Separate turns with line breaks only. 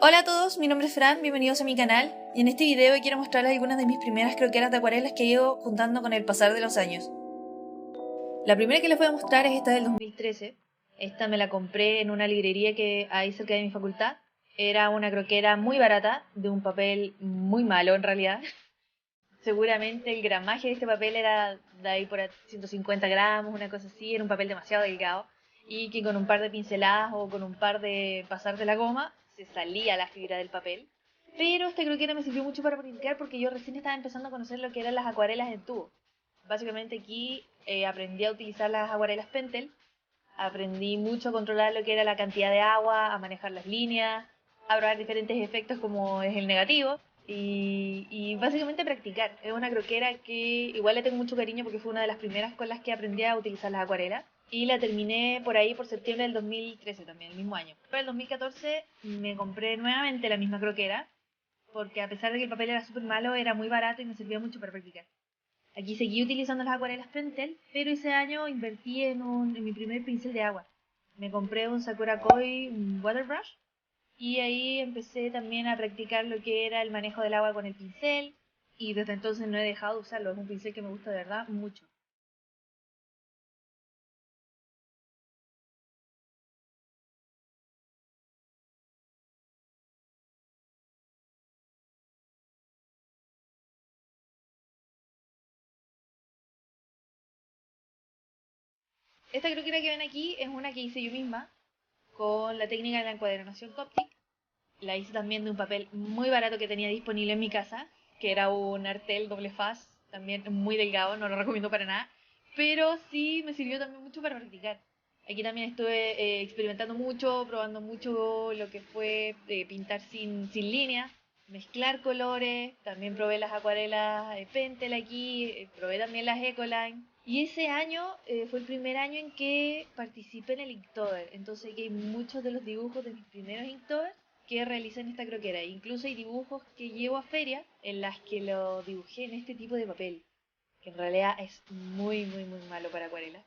Hola a todos, mi nombre es Fran, bienvenidos a mi canal y en este video quiero mostrarles algunas de mis primeras croqueras de acuarelas que he ido juntando con el pasar de los años. La primera que les voy a mostrar es esta del 2013. Esta me la compré en una librería que hay cerca de mi facultad. Era una croquera muy barata, de un papel muy malo en realidad. Seguramente el gramaje de este papel era de ahí por 150 gramos, una cosa así, era un papel demasiado delgado y que con un par de pinceladas o con un par de pasar de la goma se salía la fibra del papel. Pero esta croquera me sirvió mucho para practicar porque yo recién estaba empezando a conocer lo que eran las acuarelas en tubo. Básicamente aquí aprendí a utilizar las acuarelas Pentel, aprendí mucho a controlar lo que era la cantidad de agua, a manejar las líneas, a probar diferentes efectos como es el negativo y básicamente practicar. Es una croquera que igual le tengo mucho cariño porque fue una de las primeras con las que aprendí a utilizar las acuarelas y la terminé por ahí por septiembre del 2013 también, el mismo año. Para el 2014 me compré nuevamente la misma croquera porque a pesar de que el papel era súper malo, era muy barato y me servía mucho para practicar. Aquí seguí utilizando las acuarelas Pentel, pero ese año invertí en mi primer pincel de agua. Me compré un Sakura Koi un Water Brush y ahí empecé también a practicar lo que era el manejo del agua con el pincel y desde entonces no he dejado de usarlo. Es un pincel que me gusta de verdad mucho. Esta croquera que ven aquí es una que hice yo misma con la técnica de la encuadernación Coptic. La hice también de un papel muy barato que tenía disponible en mi casa, que era un Artel doble faz, también muy delgado, no lo recomiendo para nada, pero sí me sirvió también mucho para practicar. Aquí también estuve experimentando mucho, probando mucho lo que fue pintar sin línea, mezclar colores, también probé las acuarelas Pentel aquí, probé también las Ecoline. Y ese año fue el primer año en que participé en el Inktober, entonces aquí hay muchos de los dibujos de mis primeros Inktober que realicé en esta croquera. Incluso hay dibujos que llevo a feria en las que lo dibujé en este tipo de papel, que en realidad es muy malo para acuarela.